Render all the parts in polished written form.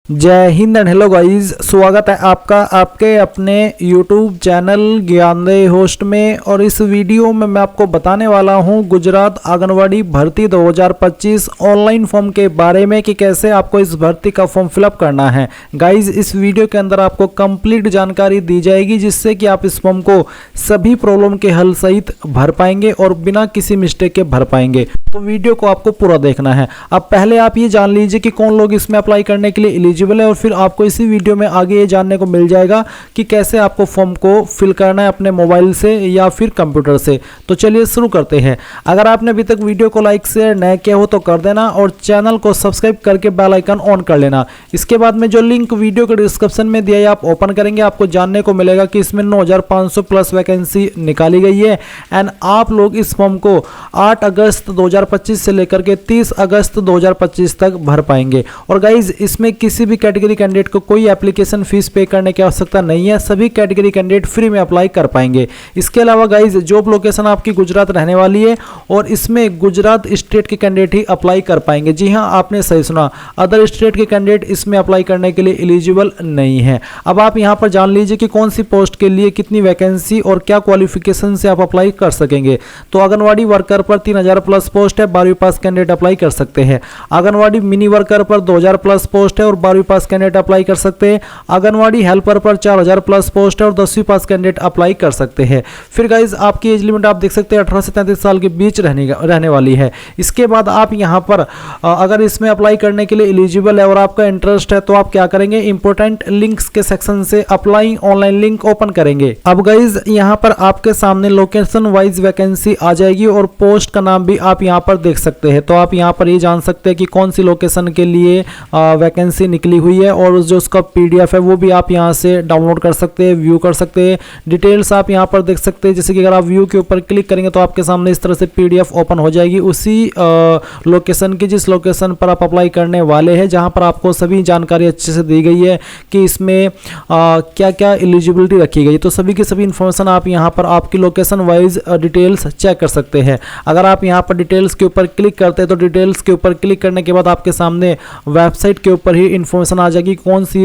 जय Hind and hello guys, स्वागत है आपका आपके अपने YouTube चैनल ज्ञानदय होस्ट में। और इस वीडियो में मैं आपको बताने वाला हूं गुजरात आंगनवाड़ी भर्ती 2025 ऑनलाइन फॉर्म के बारे में कि कैसे आपको इस भर्ती का फॉर्म फिलअप करना है। गाइस, इस वीडियो के अंदर आपको कंप्लीट जानकारी दी जाएगी जिससे कि आप इस फॉर्म को सभी प्रॉब्लम के हल सहित भर पाएंगे और बिना किसी मिस्टेक के भर पाएंगे। तो वीडियो को आपको पूरा देखना है। अब पहले आप ये जान लीजिए कि कौन लोग इसमें अप्लाई करने के लिए एलिजिबल है और फिर आपको इसी वीडियो में आगे ये जानने को मिल जाएगा कि कैसे आपको फॉर्म को फिल करना है अपने मोबाइल से या फिर कंप्यूटर से। तो चलिए शुरू करते हैं। अगर आपने अभी तक वीडियो को लाइक शेयर नहीं किया हो तो कर देना और चैनल को सब्सक्राइब करके बेल आइकन ऑन कर लेना। इसके बाद में जो लिंक वीडियो के डिस्क्रिप्शन में दिया है आप ओपन करेंगे, आपको जानने को मिलेगा कि इसमें 9500 प्लस वैकेंसी निकाली गई है। एंड आप लोग इस फॉर्म को 8 अगस्त 2025 से लेकर के 30 अगस्त 2025 तक भर पाएंगे। और गाइज, इसमें किसी भी कैटेगरी कैंडिडेट को कोई एप्लीकेशन फीस पे करने की आवश्यकता नहीं है। सभी कैटेगरी कैंडिडेट फ्री में अप्लाई कर पाएंगे। इसके अलावा गाइज, जॉब लोकेशन आपकी गुजरात रहने वाली है और इसमें गुजरात स्टेट के कैंडिडेट ही अप्लाई कर पाएंगे। जी हाँ, आपने सही सुना, अदर स्टेट के कैंडिडेट इसमें अप्लाई करने के लिए एलिजिबल नहीं है। अब आप यहाँ पर जान लीजिए कि कौन सी पोस्ट के लिए कितनी वैकेंसी और क्या क्वालिफिकेशन से आप अप्लाई कर सकेंगे। तो आंगनवाड़ी वर्कर पर 3000 प्लस पोस्ट है, 12वीं पास कैंडिडेट अप्लाई कर सकते हैं। आंगनवाड़ी मिनी वर्कर पर 2000 प्लस पोस्ट है और 12वीं पास कैंडिडेट अप्लाई कर सकते हैं। आंगनवाड़ी हेल्पर पर 4000 प्लस पोस्ट है और 10वीं पास कैंडिडेट अप्लाई कर सकते हैं। फिर गाइज, आपकी एज लिमिट आप देख सकते हैं 18 से 33 साल के बीच रहने वाली है। इसके बाद आप यहाँ पर अगर इसमें अप्लाई करने के लिए एलिजिबल है और आपका इंटरेस्ट है तो आप क्या करेंगे, इंपोर्टेंट लिंक्स के सेक्शन से अप्लाई ऑनलाइन लिंक ओपन करेंगे। अब गाइज, यहाँ पर आपके सामने लोकेशन वाइज वैकेंसी आ जाएगी और पोस्ट का नाम भी आप यहाँ पर देख सकते हैं। तो आप यहाँ पर ये जान सकते हैं कि कौन सी लोकेशन के लिए वैकेंसी निकली हुई है और जो उसका PDF है वो भी आप यहाँ से डाउनलोड कर सकते हैं, व्यू कर सकते हैं। डिटेल्स आप यहाँ पर देख सकते हैं। जैसे कि अगर आप व्यू के ऊपर क्लिक करेंगे तो आपके सामने इस तरह से PDF ओपन हो जाएगी उसी लोकेशन की जिस लोकेशन पर आप अप्लाई करने वाले हैं, जहाँ पर आपको सभी जानकारी अच्छे से दी गई है कि इसमें क्या क्या एलिजिबिलिटी रखी गई। तो सभी की सभी इंफॉर्मेशन आप यहाँ पर आपकी लोकेशन वाइज डिटेल्स चेक कर सकते हैं। अगर आप यहाँ पर डिटेल्स के ऊपर क्लिक करते हैं तो डिटेल्स के ऊपर क्लिक करने के बाद आपके सामने वेबसाइट के ऊपर ही इंफॉर्मेशन आ जाएगी कौन सी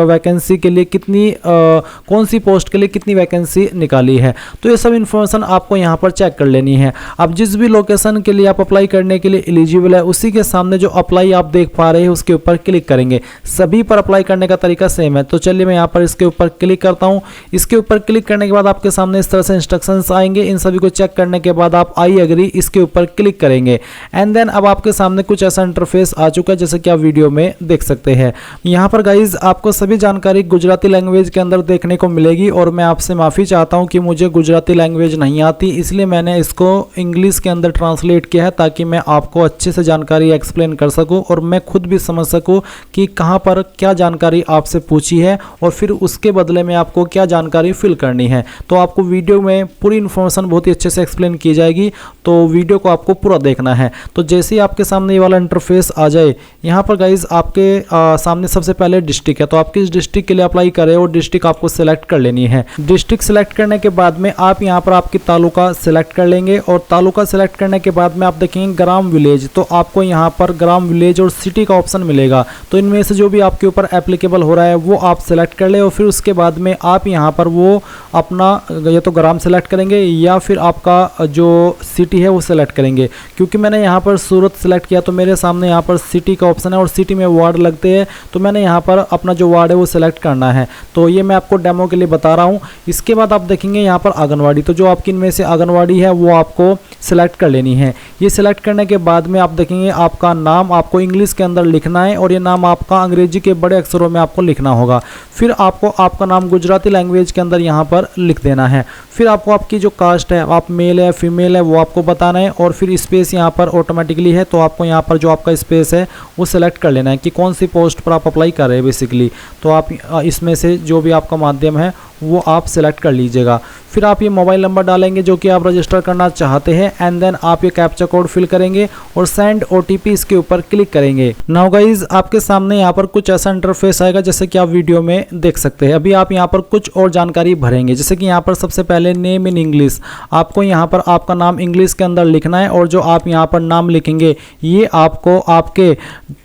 वैकेंसी के लिए कितनी कौन सी पोस्ट के लिए कितनी वैकेंसी निकाली है। तो ये सब इंफॉर्मेशन आपको यहाँ पर चेक कर लेनी है। अब जिस भी लोकेशन के लिए आप अप्लाई करने के लिए एलिजिबल है उसी के सामने जो अप्लाई आप देख पा रहे हैं उसके ऊपर क्लिक करेंगे। सभी पर अप्लाई करने का तरीका सेम है। तो चलिए मैं यहाँ पर इसके ऊपर क्लिक करता हूँ। इसके ऊपर क्लिक करने के बाद आपके सामने इस तरह से इंस्ट्रक्शंस आएंगे। इन सभी को चेक करने के बाद आप आई एग्री इसके ऊपर क्लिक करेंगे एंड देन अब आपके सामने कुछ ऐसा इंटरफेस आ चुका है जैसे कि आप वीडियो में देख सकते हैं। यहाँ पर गाइज, आपको सभी जानकारी गुजराती लैंग्वेज के अंदर देखने को मिलेगी और मैं आपसे माफ़ी चाहता हूँ कि मुझे गुजराती लैंग्वेज नहीं आती, इसलिए मैंने इसको इंग्लिश के अंदर ट्रांसलेट किया है ताकि मैं आपको अच्छे से जानकारी एक्सप्लेन कर सकूँ और मैं खुद भी समझ सकूँ कि कहाँ पर क्या जानकारी आपसे पूछी है और फिर उसके बदले में आपको क्या जानकारी फिल करनी है। तो आपको वीडियो में पूरी इन्फॉर्मेशन बहुत ही अच्छे से एक्सप्लेन की जाएगी, तो वीडियो को आपको पूरा देखना है। तो जैसे ही आपके सामने ये वाला इंटरफेस आ जाए, यहाँ पर गाइज आपके सामने सबसे पहले डिस्ट्रिक्ट है। तो आप किस डिस्ट्रिक्ट के लिए अप्लाई करें और डिस्ट्रिक्ट आपको सिलेक्ट कर लेनी है। डिस्ट्रिक्ट सिलेक्ट करने के बाद में आप यहाँ पर आपकी तालुका सिलेक्ट कर लेंगे और तालुका सिलेक्ट करने के बाद में आप देखेंगे ग्राम विलेज। तो आपको यहाँ पर ग्राम विलेज और सिटी का ऑप्शन मिलेगा। तो इनमें से जो भी आपके ऊपर एप्लीकेबल हो रहा है वो आप सिलेक्ट कर ले और फिर उसके बाद में आप यहाँ पर वो अपना या तो ग्राम सेलेक्ट करेंगे या फिर आपका जो सिटी है वो सिलेक्ट करेंगे। क्योंकि मैंने यहाँ पर सूरत सेलेक्ट किया तो मेरे सामने यहाँ पर सिटी का ऑप्शन है और सिटी में वार्ड लगते हैं, तो मैंने यहाँ पर अपना जो वार्ड है वो सिलेक्ट करना है। तो ये मैं आपको डेमो के लिए बता रहा हूँ। इसके बाद आप देखेंगे यहाँ पर आंगनवाड़ी, तो जो आपकी इनमें से आंगनवाड़ी है वो आपको सिलेक्ट कर लेनी है। ये सिलेक्ट करने के बाद में आप देखेंगे आपका नाम आपको इंग्लिश के अंदर लिखना है और ये नाम आपका अंग्रेजी के बड़े अक्षरों में आपको लिखना होगा। फिर आपको आपका नाम गुजराती लैंग्वेज के अंदर यहाँ पर लिख देना है। फिर आपको आपकी जो कास्ट है, आप मेल है फीमेल है, वो आपको बताना है और फिर स्पेस यहाँ पर ऑटोमेटिकली है, तो आपको यहाँ पर जो आपका स्पेस है वो सिलेक्ट कर लेना है कि कौन सी पोस्ट पर आप अप्लाई कर रहे हैं बेसिकली। तो आप इसमें से जो भी आपका माध्यम है वो आप सिलेक्ट कर लीजिएगा। फिर आप ये मोबाइल नंबर डालेंगे जो कि आप रजिस्टर करना चाहते हैं एंड देन आप ये कैप्चा कोड फिल करेंगे और सेंड OTP इसके ऊपर क्लिक करेंगे। नाउ गाइज आपके सामने यहाँ पर कुछ ऐसा इंटरफेस आएगा जैसे कि आप वीडियो में देख सकते हैं। अभी आप यहाँ पर कुछ और जानकारी भरेंगे, जैसे कि यहाँ पर सबसे पहले नेम इन इंग्लिश, आपको यहाँ पर आपका नाम इंग्लिश के अंदर लिखना है और जो आप यहाँ पर नाम लिखेंगे ये आपको आपके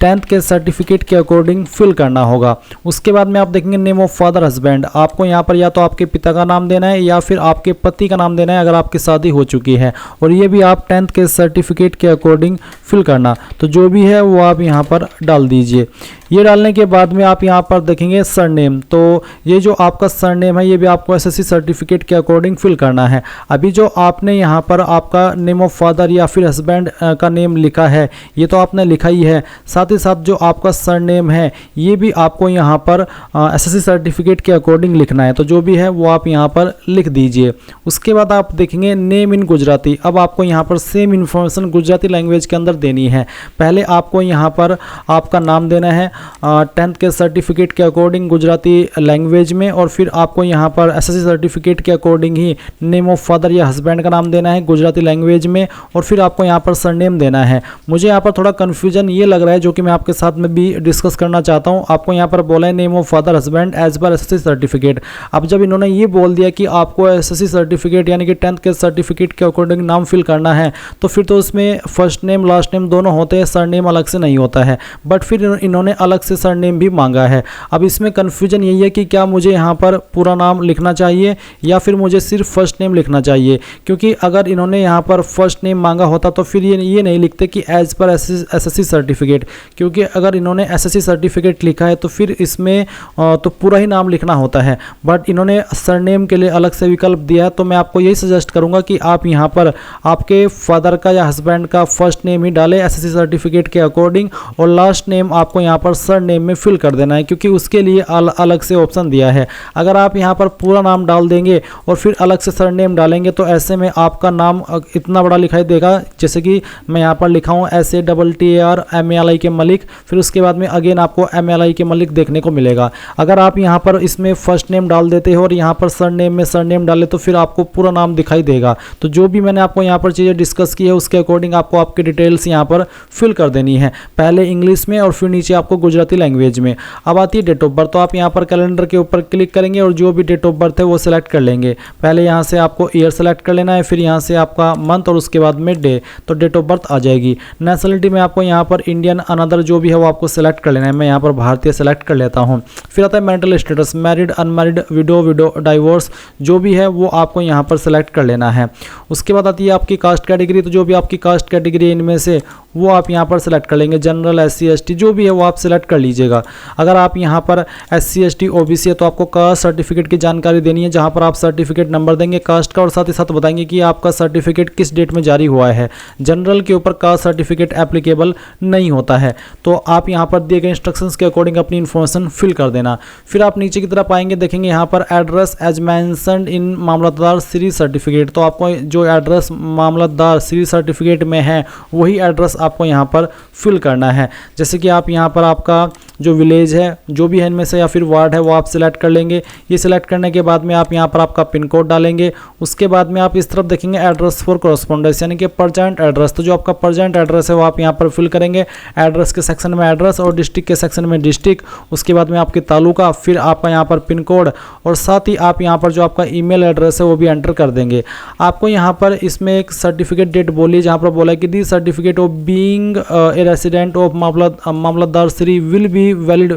10th के सर्टिफिकेट के अकॉर्डिंग फिल करना होगा। उसके बाद में आप देखेंगे नेम ऑफ फादर हस्बैंड, आपको यहाँ पर या तो आपके पिता का नाम देना है या फिर आपके पति का नाम देना है अगर आपकी शादी हो चुकी है, और ये भी आप 10th के सर्टिफिकेट के अकॉर्डिंग फिल करना। तो जो भी है वो आप यहाँ पर डाल दीजिए। ये डालने के बाद में आप यहाँ पर देखेंगे सरनेम, तो ये जो आपका सरनेम है ये भी आपको SSC सर्टिफिकेट के अकॉर्डिंग फिल करना है। अभी जो आपने यहाँ पर आपका नेम ऑफ फादर या फिर हस्बैंड का नेम लिखा है ये तो आपने लिखा ही है, साथ ही साथ जो आपका सरनेम है ये भी आपको यहाँ पर SSC सर्टिफिकेट के अकॉर्डिंग लिखना है। तो जो भी है वो आप यहाँ पर लिख दीजिए। उसके बाद आप देखेंगे नेम इन गुजराती, अब आपको यहाँ पर सेम इन्फॉर्मेशन गुजराती लैंग्वेज के अंदर देनी है। पहले आपको यहाँ पर आपका नाम देना है 10th के सर्टिफिकेट के अकॉर्डिंग गुजराती लैंग्वेज में, और फिर आपको यहाँ पर SSC सर्टिफिकेट के according he name of father या हस्बैंड का नाम देना है गुजराती लैंग्वेज में, और फिर आपको यहाँ पर सरनेम देना है। मुझे यहाँ पर थोड़ा कन्फ्यूजन ये लग रहा है जो कि मैं आपके साथ में भी डिस्कस करना चाहता हूँ। आपको यहाँ पर बोला है name of father husband as per SSC certificate. अब जब इन्होंने ये बोल दिया कि आपको SSC सर्टिफिकेट यानी कि 10th के सर्टिफिकेट के अकॉर्डिंग नाम फिल करना है, तो फिर तो उसमें फर्स्ट नेम लास्ट नेम दोनों होते हैं, सरनेम अलग से नहीं होता है। बट फिर इन्होंने अलग से सरनेम भी मांगा है। अब इसमें कन्फ्यूजन यही है कि क्या मुझे यहाँ पर पूरा नाम लिखना चाहिए या फिर मुझे सिर्फ फर्स्ट नेम लिखना चाहिए, क्योंकि अगर इन्होंने यहाँ पर फर्स्ट नेम मांगा होता तो फिर ये नहीं लिखते कि एज पर SSC सर्टिफिकेट, क्योंकि अगर इन्होंने SSC सर्टिफिकेट लिखा है तो फिर इसमें तो पूरा ही नाम लिखना होता है। बट इन्होंने सरनेम के लिए अलग से विकल्प दिया है, तो मैं आपको यही सजेस्ट करूंगा कि आप यहाँ पर आपके फादर का या हस्बैंड का फर्स्ट नेम ही डालें SSC सर्टिफिकेट के अकॉर्डिंग, और लास्ट नेम आपको यहाँ पर सरनेम में फिल कर देना है, क्योंकि उसके लिए अलग से ऑप्शन दिया है। अगर आप यहाँ पर पूरा नाम डाल देंगे और फिर अलग से सरनेम डालेंगे तो ऐसे में आपका नाम इतना बड़ा लिखाई देगा, जैसे कि मैं यहाँ पर लिखा हूँ SATTARMALI के मलिक, फिर उसके बाद में अगेन आपको MLI के मलिक देखने को मिलेगा। अगर आप यहाँ पर इसमें फर्स्ट नेम डाल देते हो और यहाँ पर सरनेम में सरनेम डाले तो फिर आपको पूरा नाम दिखाई देगा। तो जो भी मैंने आपको यहाँ पर चीज़ें डिस्कस की है उसके अकॉर्डिंग आपको आपकी डिटेल्स यहाँ पर फिल कर देनी है, पहले इंग्लिश में और फिर नीचे आपको गुजराती लैंग्वेज में। अब आती है डेट ऑफ बर्थ, तो आप यहाँ पर कैलेंडर के ऊपर क्लिक करेंगे और जो भी डेट ऑफ बर्थ है वो सिलेक्ट कर लेंगे। पहले यहाँ से आपको ईयर सेलेक्ट कर लेना है, फिर यहाँ से आपका मंथ और उसके बाद में डे, तो डेट ऑफ बर्थ आ जाएगी। नेशनलिटी में आपको यहाँ पर इंडियन अनदर जो भी है वो आपको सेलेक्ट कर लेना है। मैं यहाँ पर भारतीय सेलेक्ट कर लेता हूँ। फिर आता है mental status, married unmarried window divorce, जो भी है वो आपको यहाँ पर सेलेक्ट कर लेना है। उसके बाद आती है आपकी कास्ट कैटेगरी, तो जो भी आपकी कास्ट कैटेगरी इनमें से वो आप यहाँ पर सेलेक्ट कर लेंगे। जनरल SC ST जो भी है वो आप सेलेक्ट कर लीजिएगा। अगर आप यहाँ पर SC ST OBC है तो आपको कास्ट सर्टिफिकेट की जानकारी देनी है, जहाँ पर आप सर्टिफिकेट नंबर देंगे कास्ट का और साथ ही साथ बताएंगे कि आपका सर्टिफिकेट किस डेट में जारी हुआ है। जनरल के ऊपर कास्ट सर्टिफिकेट एप्लीकेबल नहीं होता है, तो आप यहाँ पर दिए गए इंस्ट्रक्शंस के अकॉर्डिंग अपनी इन्फॉर्मेशन फिल कर देना। फिर आप नीचे की तरफ आएंगे, देखेंगे यहाँ पर address as mentioned in Mamlatdar Shri certificate, तो आपको जो एड्रेस मामलतदार श्री सर्टिफिकेट में है वही एड्रेस आपको यहाँ पर फिल करना है। जैसे कि आप यहाँ पर आपका जो विलेज है जो भी है इनमें से या फिर वार्ड है वो आप सिलेक्ट कर लेंगे। ये सिलेक्ट करने के बाद में आप यहाँ पर आपका पिन कोड डालेंगे। उसके बाद में आप इस तरफ देखेंगे एड्रेस फॉर कॉरस्पॉन्डेंस यानी कि प्रेजेंट एड्रेस, तो जो आपका प्रेजेंट एड्रेस है वो आप यहाँ पर फिल करेंगे। एड्रेस के सेक्शन में एड्रेस और डिस्ट्रिक्ट के सेक्शन में डिस्ट्रिक्ट, उसके बाद में आपकी तालुका, फिर आपका यहाँ पर पिन कोड और साथ ही आप यहाँ पर जो आपका ईमेल एड्रेस है वो भी एंटर कर देंगे। आपको यहाँ पर इसमें एक सर्टिफिकेट डेट बोली जहाँ पर बोला है कि the certificate of being a resident of Mamlatdar Shri will be valid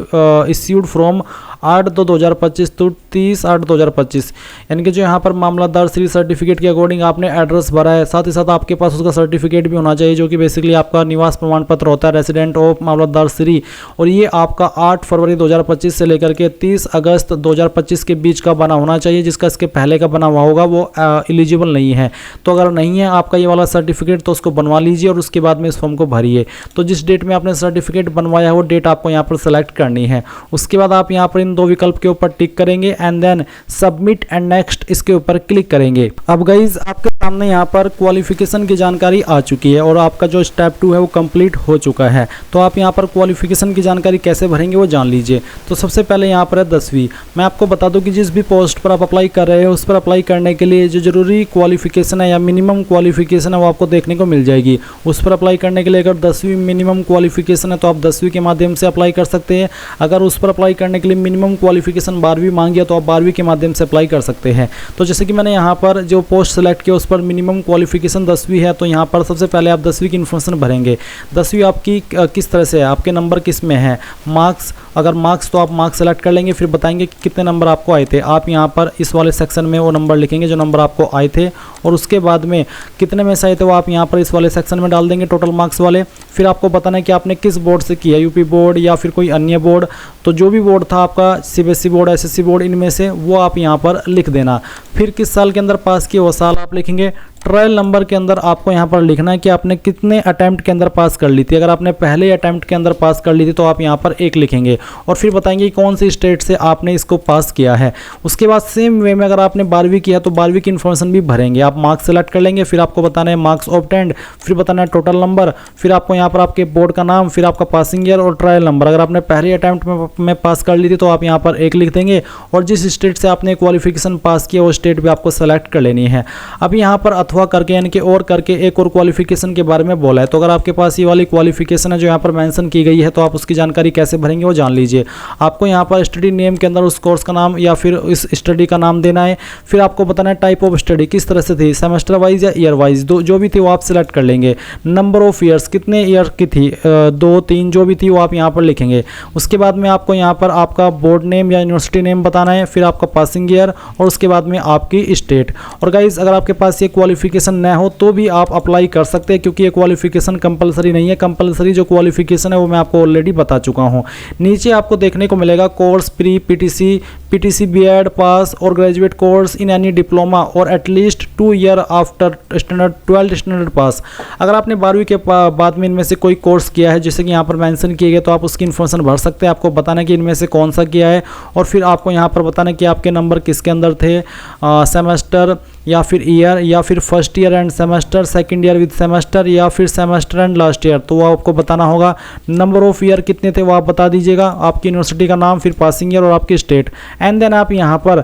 issued from 8/2/2025 to 30/8/2025, यानी कि जो यहाँ पर मामलतदार श्री सर्टिफिकेट के अकॉर्डिंग आपने एड्रेस भरा है, साथ ही साथ आपके पास उसका सर्टिफिकेट भी होना चाहिए जो कि बेसिकली आपका निवास प्रमाण पत्र होता है रेसिडेंट ऑफ मामलतदार श्री, और ये आपका 8 फरवरी 2025 से लेकर के 30 अगस्त 2025 के बीच का बना होना चाहिए। जिसका इसके पहले का बना हुआ होगा वो एलिजिबल नहीं है। तो अगर नहीं है आपका ये वाला सर्टिफिकेट तो उसको बनवा लीजिए और उसके बाद में इस फॉर्म को भरिए। तो जिस डेट में आपने सर्टिफिकेट बनवाया है वो डेट आपको यहाँ पर सेलेक्ट करनी है। उसके बाद आप यहाँ पर इन दो विकल्प के ऊपर टिक करेंगे and then submit and next इसके ऊपर क्लिक करेंगे। अब गाइज आपके सामने यहाँ पर क्वालिफिकेशन की जानकारी आ चुकी है और आपका जो स्टेप 2 है वो कंप्लीट हो चुका है। तो आप यहाँ पर क्वालिफिकेशन की जानकारी कैसे भरेंगे वो जान लीजिए। तो सबसे पहले यहाँ पर है 10वीं। मैं आपको बता दूं कि जिस भी पोस्ट पर आप अप्लाई कर रहे हो उस पर अप्लाई करने के लिए जो ज़रूरी क्वालिफिकेशन है या मिनिमम क्वालिफिकेशन है वो आपको देखने को मिल जाएगी। उस पर अप्लाई करने के लिए अगर 10वीं मिनिमम क्वालिफिकेशन है तो आप 10वीं के माध्यम से अप्लाई कर सकते हैं। अगर उस पर अप्लाई करने के लिए मिनिमम क्वालिफिकेशन 12वीं मांगी है तो आप 12वीं के माध्यम से अप्लाई कर सकते हैं। तो जैसे कि मैंने यहाँ पर जो पोस्ट सेलेक्ट किया उस पर मिनिमम क्वालिफिकेशन 10वीं है, तो यहाँ पर सबसे पहले आप 10वीं की इन्फॉर्मेशन भरेंगे। 10वीं आपकी किस तरह से है, आपके नंबर किस में है, मार्क्स, अगर मार्क्स तो आप मार्क्स सेलेक्ट कर लेंगे, फिर बताएंगे कि कितने नंबर आपको आए थे। आप यहाँ पर इस वाले सेक्शन में वो नंबर लिखेंगे जो नंबर आपको आए थे, और उसके बाद में कितने में से आए थे वो आप यहाँ पर इस वाले सेक्शन में डाल देंगे, टोटल मार्क्स वाले। फिर आपको बताना है कि आपने किस बोर्ड से किया, यूपी बोर्ड या फिर कोई अन्य बोर्ड। तो जो भी बोर्ड था आपका, सीबीएसई बोर्ड, एसएससी बोर्ड, इनमें से वो आप यहाँ पर लिख देना। फिर किस साल के अंदर पास किया वो साल आप लिखेंगे। ट्रायल नंबर के अंदर आपको यहाँ पर लिखना है कि आपने कितने अटैम्प्ट के अंदर पास कर ली थी। अगर आपने पहले अटैम्प्ट के अंदर पास कर ली थी तो आप यहाँ पर 1 लिखेंगे, और फिर बताएंगे कौन सी स्टेट से आपने इसको पास किया है। उसके बाद सेम वे में अगर आपने 12वीं किया तो 12वीं की इन्फॉर्मेशन भी भरेंगे। आप मार्क्स सेलेक्ट कर लेंगे, फिर आपको बताना है मार्क्स ऑब्टेन्ड, फिर बताना है टोटल नंबर, फिर आपको यहाँ पर आपके बोर्ड का नाम, फिर आपका पासिंग ईयर और ट्रायल नंबर। अगर आपने पहले अटैम्प्ट में पास कर ली थी तो आप यहाँ पर 1 लिख देंगे, और जिस स्टेट से आपने क्वालिफिकेशन पास किया वो स्टेट भी आपको सेलेक्ट कर लेनी है। अब यहाँ पर अथवा करके यानी कि और करके एक और क्वालिफिकेशन के बारे में बोला है। तो अगर आपके पास ये वाली क्वालिफिकेशन है जो यहाँ पर मेंशन की गई है तो आप उसकी जानकारी कैसे भरेंगे वो जान लीजिए। आपको यहाँ पर स्टडी नेम के अंदर उस कोर्स का नाम या फिर इस स्टडी का नाम देना है। फिर आपको बताना है टाइप ऑफ स्टडी किस तरह से थी, सेमेस्टर वाइज या ईयर वाइज, जो भी थी वो आप सिलेक्ट कर लेंगे। नंबर ऑफ ईयर्स कितने ईयर की थी, 2 3 जो भी थी वो आप यहाँ पर लिखेंगे। उसके बाद में आपको यहाँ पर आपका बोर्ड नेम या यूनिवर्सिटी नेम बताना है, फिर आपका पासिंग ईयर, और उसके बाद में आपकी स्टेट। और गाइज अगर आपके पास ये क्वालिफिकेशन न हो तो भी आप अप्लाई कर सकते हैं, क्योंकि ये क्वालिफिकेशन कंपलसरी नहीं है। कंपलसरी जो क्वालिफिकेशन है वो मैं आपको ऑलरेडी बता चुका हूँ। नीचे आपको देखने को मिलेगा course pre PTC BEd pass और graduate course in any diploma और at least 2 year after standard 12th standard pass. अगर आपने 12वीं के बाद में इनमें से कोई कोर्स किया है जैसे कि यहाँ पर मेंशन किए गए तो आप उसकी इन्फॉर्मेशन भर सकते हैं। आपको बताना है कि इनमें से कौन सा किया है, और फिर आपको यहाँ पर बताना है कि आपके नंबर किसके अंदर थे, सेमेस्टर या फिर ईयर, या फिर first year end semester, second year with semester, या फिर सेमेस्टर एंड लास्ट ईयर। तो वो आपको बताना होगा। नंबर ऑफ ईयर कितने थे वो आप बता दीजिएगा, आपकी यूनिवर्सिटी का नाम, फिर पासिंग ईयर और आपकी स्टेट। एंड देन आप यहाँ पर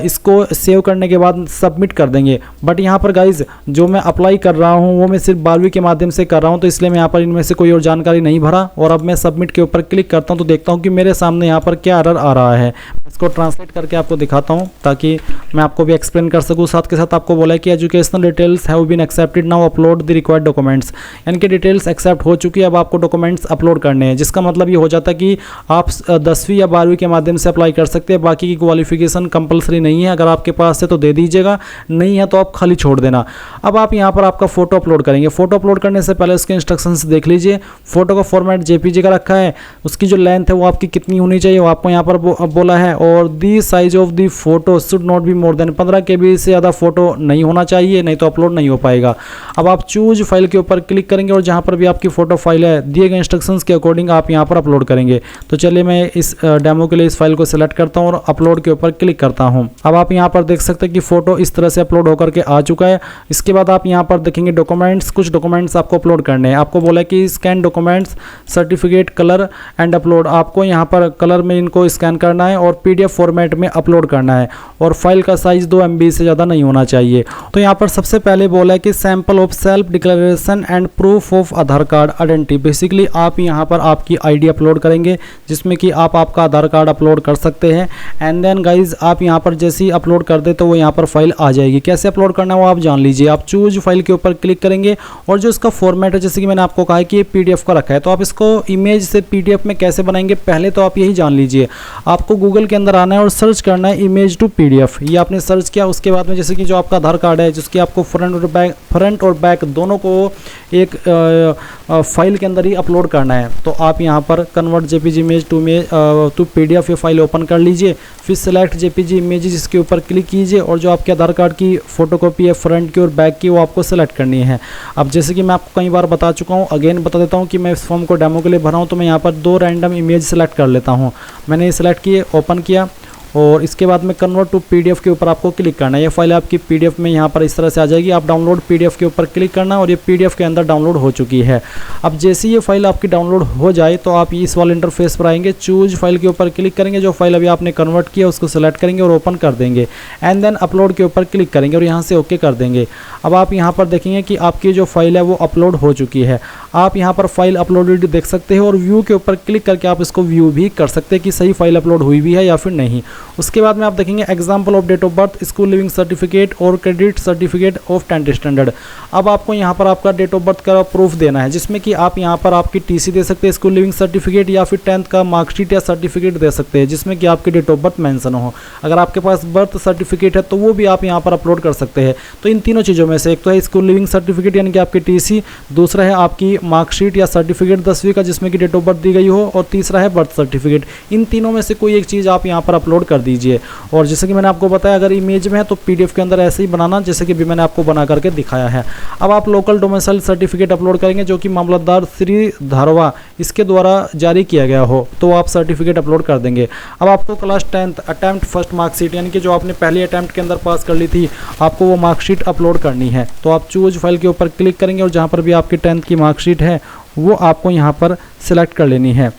इसको सेव करने के बाद सबमिट कर देंगे। बट यहाँ पर गाइज जो मैं अप्लाई कर रहा हूँ वो मैं सिर्फ 12वीं के माध्यम से कर रहा हूँ, तो इसलिए मैं यहाँ पर इनमें से कोई और जानकारी नहीं भरा। और अब मैं सबमिट के ऊपर क्लिक करता हूँ तो देखता हूँ कि मेरे सामने यहाँ पर क्या एरर आ रहा है। इसको ट्रांसलेट करके आपको दिखाता हूँ ताकि मैं आपको भी एक्सप्लेन कर सकूँ। साथ के साथ आपको बोला है कि educational details have been accepted, now upload the required documents. यानी कि डिटेल्स एक्सेप्ट हो चुकी है, अब आपको डॉक्यूमेंट्स अपलोड करने हैं। जिसका मतलब ये हो जाता है कि आप 10वीं या 12वीं के माध्यम से अप्लाई कर सकते हैं। बाकी की क्वालिफिकेशन कंपलसरी नहीं है, अगर आपके पास है तो दे दीजिएगा, नहीं है तो आप खाली छोड़ देना। अब आप यहाँ पर आपका फोटो अपलोड करेंगे। फोटो अपलोड करने से पहले उसके इंस्ट्रक्शंस देख लीजिए। फोटो का फॉर्मेट जेपीजी का रखा है, उसकी जो लेंथ है वो आपकी कितनी होनी चाहिए वो आपको यहाँ पर बोला है। और the size of the photo should not be more than 15 KB से ज़्यादा फोटो नहीं होना चाहिए, नहीं तो अपलोड नहीं हो पाएगा। अब आप चूज फाइल के ऊपर क्लिक करेंगे और जहाँ पर भी आपकी फोटो फाइल है दिए गए इंस्ट्रक्शंस के अकॉर्डिंग आप यहाँ पर अपलोड करेंगे। तो चलिए मैं इस डेमो के लिए इस फाइल को सिलेक्ट करता हूँ और अपलोड के ऊपर क्लिक करता हूँ। अब आप यहाँ पर देख सकते हैं कि फोटो इस तरह से अपलोड होकर के आ चुका है। इसके बाद आप यहाँ पर देखेंगे डॉक्यूमेंट्स, कुछ डॉक्यूमेंट्स आपको अपलोड करने हैं। आपको बोला है कि scan documents, certificate, colour and upload. आपको यहाँ पर कलर में इनको स्कैन करना है और PDF फॉर्मेट में अपलोड करना है, और फाइल का साइज 2 MB से ज़्यादा नहीं होना चाहिए। तो यहाँ पर सबसे पहले बोला है कि sample of self declaration and proof of Aadhaar card identity. Basically आप यहाँ पर आपकी ID अपलोड करेंगे जिसमें कि आप आपका आधार कार्ड अपलोड कर सकते हैं। एंड देन गाइज आप यहाँ पर जैसे ही अपलोड कर दे तो वो यहाँ पर फाइल आ जाएगी। कैसे अपलोड करना है वो आप जान लीजिए। आप चूज फाइल के ऊपर क्लिक करेंगे और जो इसका फॉर्मेट है जैसे कि मैंने आपको कहा है कि ये PDF का रखा है, तो आप इसको इमेज से PDF में कैसे बनाएंगे पहले तो आप यही जान लीजिए। आपको गूगल के अंदर आना है और सर्च करना है इमेज टू PDF। ये आपने सर्च किया, उसके बाद में जैसे कि जो आपका आधार कार्ड है जिसकी आपको फ्रंट और बैक दोनों को एक फाइल के अंदर ही अपलोड करना है। तो आप यहाँ पर convert JPG image to PDF ये फाइल ओपन कर लीजिए। फिर सेलेक्ट JPG इमेज इसके ऊपर क्लिक कीजिए और जो आपके आधार कार्ड की फोटोकॉपी है फ्रंट की और बैक की वो आपको सेलेक्ट करनी है। अब जैसे कि मैं आपको कई बार बता चुका हूँ, अगेन बता देता हूँ कि मैं इस फॉर्म को डेमो के लिए भरा हूँ, तो मैं यहाँ पर 2 रैंडम इमेज सेलेक्ट कर लेता हूँ। मैंने ये सेलेक्ट किए, ओपन किया। और इसके बाद में कन्वर्ट टू पीडीएफ के ऊपर आपको क्लिक करना है। ये फाइल आपकी पीडीएफ में यहाँ पर इस तरह से आ जाएगी। आप डाउनलोड पीडीएफ के ऊपर क्लिक करना और ये पीडीएफ के अंदर डाउनलोड हो चुकी है। अब जैसे ये फाइल आपकी डाउनलोड हो जाए तो आप इस वाले इंटरफेस पर आएंगे, चूज फाइल के ऊपर क्लिक करेंगे, जो फाइल अभी आपने कन्वर्ट किया उसको सेलेक्ट करेंगे और ओपन कर देंगे एंड देन अपलोड के ऊपर क्लिक करेंगे और यहाँ से ओके कर देंगे। अब आप यहाँ पर देखेंगे कि आपकी जो फाइल है वो अपलोड हो चुकी है। आप यहाँ पर फाइल अपलोडेड देख सकते हो और व्यू के ऊपर क्लिक करके आप इसको व्यू भी कर सकते हैं कि सही फाइल अपलोड हुई भी है या फिर नहीं। उसके बाद में आप देखेंगे example of date of birth, school leaving certificate और credit certificate of 10th standard. अब आपको यहाँ पर आपका डेट ऑफ बर्थ का प्रूफ देना है, जिसमें कि आप यहाँ पर आपकी टीसी दे सकते हैं, स्कूल लिविंग सर्टिफिकेट या फिर 10th का मार्कशीट या सर्टिफिकेट दे सकते हैं जिसमें कि आपकी डेट ऑफ बर्थ मेंशन हो। अगर आपके पास बर्थ सर्टिफिकेट है तो वो भी आप यहाँ पर अपलोड कर सकते हैं। तो इन तीनों चीज़ों में से एक तो है स्कूल लिविंग सर्टिफिकेट यानी कि आपकी टीसी, दूसरा है आपकी मार्कशीट या सर्टिफिकेट 10वीं का जिसमें कि डेट ऑफ बर्थ दी गई हो, और तीसरा है बर्थ सर्टिफिकेट। इन तीनों में से कोई एक चीज़ आप यहाँ पर अपलोड कर दीजिए। और जैसे कि मैंने आपको बताया, अगर इमेज में है तो पीडीएफ के अंदर ऐसे ही बनाना जैसे कि भी मैंने आपको बना करके दिखाया है। अब आप लोकल डोमिसाइल सर्टिफिकेट अपलोड करेंगे जो कि मामलतदार श्री धारवा इसके द्वारा जारी किया गया हो तो आप सर्टिफिकेट अपलोड कर देंगे। अब आपको class 10th attempt first marksheet यानी कि जो आपने पहली अटैम्प्ट के अंदर पास कर ली थी, आपको वो मार्कशीट अपलोड करनी है। तो आप चूज फाइल के ऊपर क्लिक करेंगे और जहाँ पर भी आपकी 10th की मार्कशीट है वो आपको यहाँ पर सिलेक्ट कर लेनी है।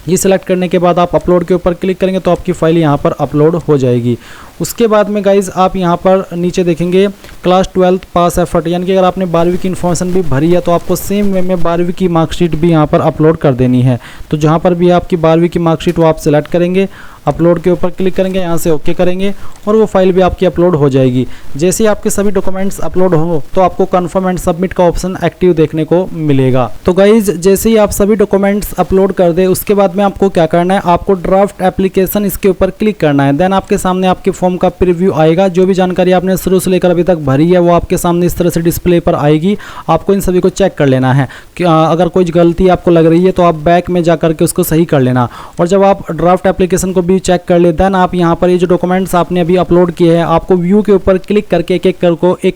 ये सिलेक्ट करने के बाद आप अपलोड के ऊपर क्लिक करेंगे तो आपकी फ़ाइल यहाँ पर अपलोड हो जाएगी। उसके बाद में गाइज़ आप यहाँ पर नीचे देखेंगे क्लास 12th पास एफर्ट, यानी कि अगर आपने 12वीं की इन्फॉर्मेशन भी भरी है तो आपको सेम वे में 12वीं की मार्कशीट भी यहाँ पर अपलोड कर देनी है। तो जहाँ पर भी आपकी 12वीं की मार्कशीट वो आप सिलेक्ट करेंगे, अपलोड के ऊपर क्लिक करेंगे, यहाँ से ओके करेंगे और वो फाइल भी आपकी अपलोड हो जाएगी। जैसे ही आपके सभी डॉक्यूमेंट्स अपलोड हो तो आपको कन्फर्म एंड सबमिट का ऑप्शन एक्टिव देखने को मिलेगा। तो गाइज जैसे ही आप सभी डॉक्यूमेंट्स अपलोड कर दे उसके बाद में आपको क्या करना है, आपको ड्राफ्ट एप्लीकेशन इसके ऊपर क्लिक करना है। देन आपके सामने आपके फॉर्म का प्रीव्यू आएगा। जो भी जानकारी आपने शुरू से लेकर अभी तक भरी है वो आपके सामने इस तरह से डिस्प्ले पर आएगी। आपको इन सभी को चेक कर लेना है कि अगर कोई गलती आपको लग रही है तो आप बैक में जा करके उसको सही कर लेना। और जब आप ड्राफ्ट एप्लीकेशन को भी चेक कर ले देन आप यहाँ पर ये जो डॉक्यूमेंट्स आपने अभी अपलोड किए हैं आपको व्यू के ऊपर क्लिक करके एक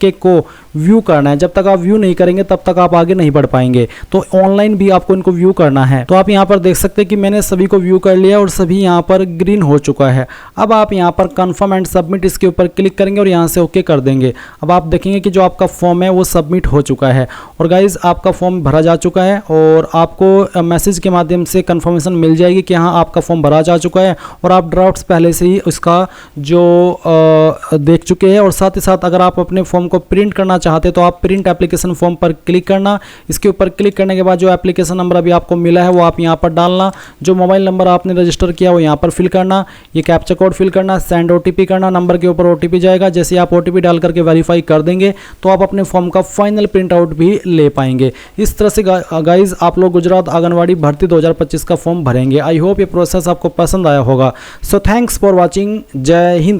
एक को व्यू करना है। जब तक आप व्यू नहीं करेंगे तब तक आप आगे नहीं बढ़ पाएंगे। तो ऑनलाइन भी आपको इनको व्यू करना है। तो आप यहाँ पर देख सकते हैं कि मैंने सभी को व्यू कर लिया और सभी यहाँ पर ग्रीन हो चुका है। अब आप यहाँ पर कंफर्म एंड सबमिट इसके ऊपर क्लिक करेंगे और यहाँ से ओके कर देंगे। अब आप देखेंगे कि जो आपका फॉर्म है वो सबमिट हो चुका है और गाइज आपका फॉर्म भरा जा चुका है और आपको मैसेज के माध्यम से कंफर्मेशन मिल जाएगी कि हाँ आपका फॉर्म भरा जा चुका है और आप ड्राफ्ट्स पहले से ही उसका जो देख चुके हैं। और साथ ही साथ अगर आप अपने फॉर्म को प्रिंट करना चाहते तो आप प्रिंट एप्लीकेशन फॉर्म पर क्लिक करना। इसके ऊपर क्लिक करने के बाद जो एप्लीकेशन नंबर अभी आपको मिला है वो आप यहाँ पर डालना। जो मोबाइल नंबर आपने रजिस्टर किया वो यहाँ पर फिल करना। ये कैप्चा कोड फिल करना, सेंड ओटीपी करना, नंबर के ऊपर ओटीपी जाएगा। जैसे आप ओटीपी डाल करके वेरीफाई कर देंगे तो आप अपने फॉर्म का फाइनल प्रिंट आउट भी ले पाएंगे। इस तरह से गाइज आप लोग गुजरात आंगनवाड़ी भर्ती 2025 का फॉर्म भरेंगे। आई होप ये प्रोसेस आपको पसंद आया होगा। So thanks for watching. जय हिंद।